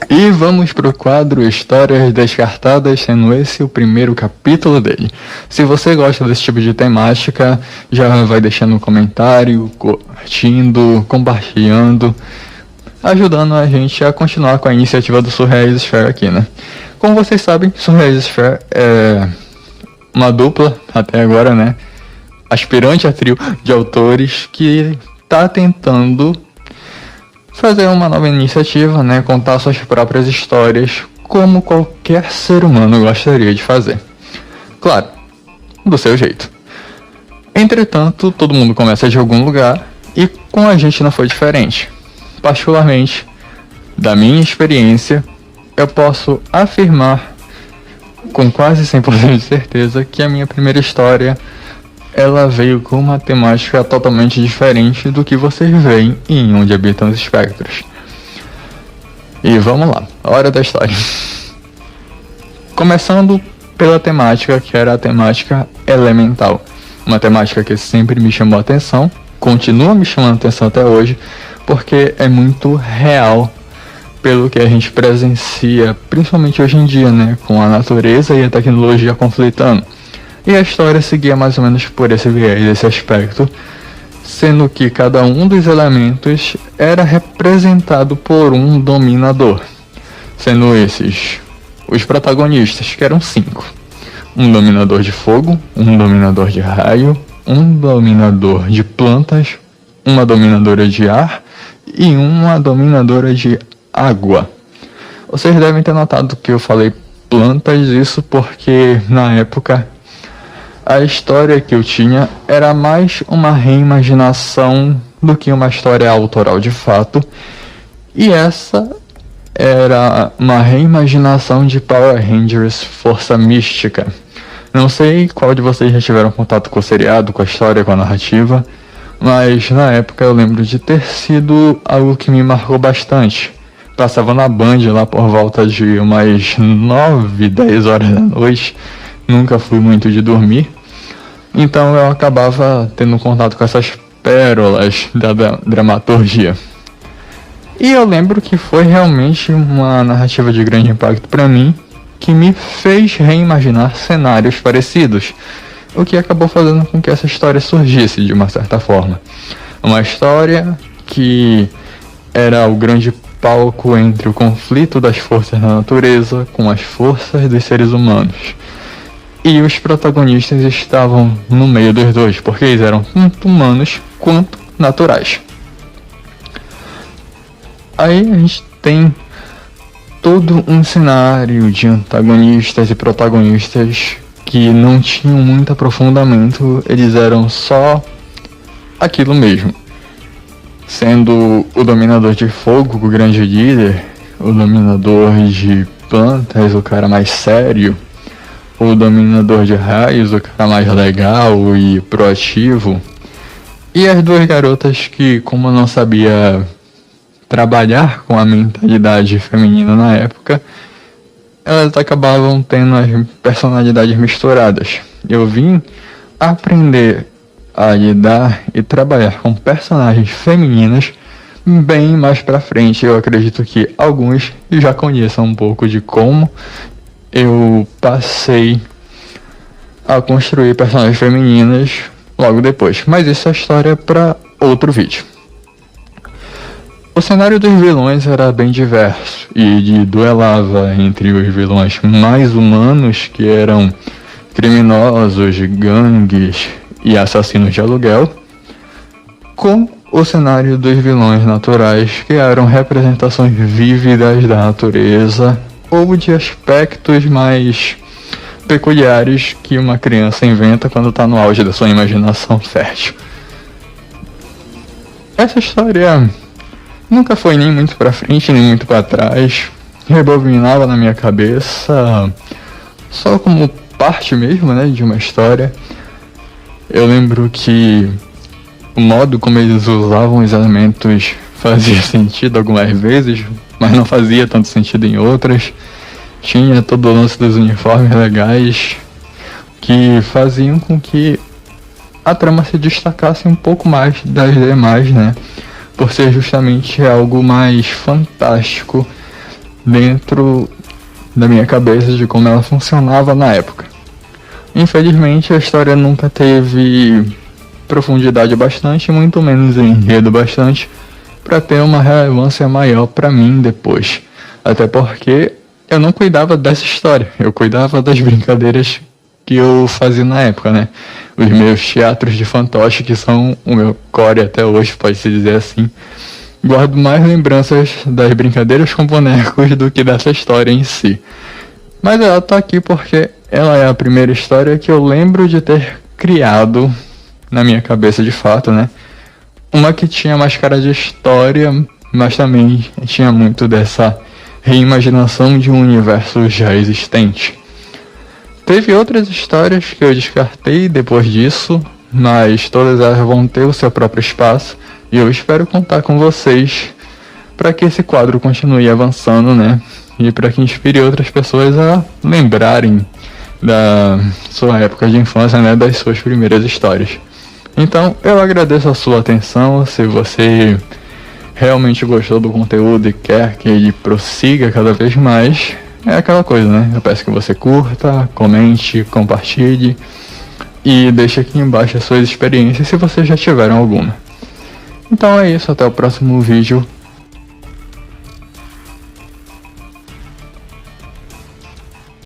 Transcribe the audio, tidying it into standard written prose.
E vamos pro quadro Histórias Descartadas, sendo esse o primeiro capítulo dele. Se você gosta desse tipo de temática, já vai deixando um comentário, curtindo, compartilhando, ajudando a gente a continuar com a iniciativa do Surreais Sphere aqui, né? Como vocês sabem, Surreais Sphere é uma dupla, até agora, né? Aspirante a trio de autores que tá tentando fazer uma nova iniciativa, né? Contar suas próprias histórias, como qualquer ser humano gostaria de fazer. Claro, do seu jeito. Entretanto, todo mundo começa de algum lugar e com a gente não foi diferente. Particularmente, da minha experiência, eu posso afirmar com quase 100% de certeza que a minha primeira história ela veio com uma temática totalmente diferente do que vocês veem em Onde Habitam os Espectros. E vamos lá, hora da história. Começando pela temática que era a temática elemental. Uma temática que sempre me chamou a atenção, continua me chamando a atenção até hoje, porque é muito real pelo que a gente presencia, principalmente hoje em dia, né, com a natureza e a tecnologia conflitando. E a história seguia mais ou menos por esse viés, esse aspecto, sendo que cada um dos elementos era representado por um dominador, sendo esses os protagonistas, que eram 5. Um dominador de fogo, um dominador de raio, um dominador de plantas, uma dominadora de ar e uma dominadora de água. Vocês devem ter notado que eu falei plantas, isso porque na época a história que eu tinha era mais uma reimaginação do que uma história autoral de fato. E essa era uma reimaginação de Power Rangers Força Mística. Não sei qual de vocês já tiveram contato com o seriado, com a história, com a narrativa, mas na época eu lembro de ter sido algo que me marcou bastante. Passava na Band lá por volta de umas 9, 10 horas da noite. Nunca fui muito de dormir. Então eu acabava tendo contato com essas pérolas da dramaturgia. E eu lembro que foi realmente uma narrativa de grande impacto para mim, que me fez reimaginar cenários parecidos, o que acabou fazendo com que essa história surgisse de uma certa forma. Uma história que era o grande palco entre o conflito das forças da natureza com as forças dos seres humanos. E os protagonistas estavam no meio dos dois, porque eles eram tanto humanos quanto naturais. Aí a gente tem todo um cenário de antagonistas e protagonistas que não tinham muito aprofundamento, eles eram só aquilo mesmo. Sendo o dominador de fogo, o grande líder, o dominador de plantas, o cara mais sério, o dominador de raios, o cara mais legal e proativo, e as duas garotas que, como eu não sabia trabalhar com a mentalidade feminina na época, elas acabavam tendo as personalidades misturadas. Eu vim aprender a lidar e trabalhar com personagens femininas bem mais pra frente. Eu acredito que alguns já conheçam um pouco de como eu passei a construir personagens femininas logo depois. Mas isso é história para outro vídeo. O cenário dos vilões era bem diverso e duelava entre os vilões mais humanos, que eram criminosos, gangues e assassinos de aluguel, com o cenário dos vilões naturais, que eram representações vívidas da natureza ou de aspectos mais peculiares que uma criança inventa quando está no auge da sua imaginação fértil. Essa história nunca foi nem muito pra frente, nem muito pra trás. Rebobinava na minha cabeça só como parte mesmo, né, de uma história. Eu lembro que o modo como eles usavam os elementos fazia sentido algumas vezes, mas não fazia tanto sentido em outras. Tinha todo o lance dos uniformes legais que faziam com que a trama se destacasse um pouco mais das demais, né? Por ser justamente algo mais fantástico dentro da minha cabeça de como ela funcionava na época. Infelizmente a história nunca teve profundidade bastante, muito menos enredo bastante, para ter uma relevância maior para mim depois. Até porque eu não cuidava dessa história, eu cuidava das brincadeiras que eu fazia na época, né? Os meus teatros de fantoche, que são o meu core até hoje, pode-se dizer assim. Guardo mais lembranças das brincadeiras com bonecos do que dessa história em si. Mas ela tá aqui porque ela é a primeira história que eu lembro de ter criado na minha cabeça de fato, né? Uma que tinha mais cara de história, mas também tinha muito dessa reimaginação de um universo já existente. Teve outras histórias que eu descartei depois disso, mas todas elas vão ter o seu próprio espaço e eu espero contar com vocês para que esse quadro continue avançando, né? E para que inspire outras pessoas a lembrarem da sua época de infância, né? Das suas primeiras histórias. Então, eu agradeço a sua atenção. Se você realmente gostou do conteúdo e quer que ele prossiga cada vez mais, é aquela coisa, né? Eu peço que você curta, comente, compartilhe e deixe aqui embaixo as suas experiências se vocês já tiveram alguma. Então é isso, até o próximo vídeo.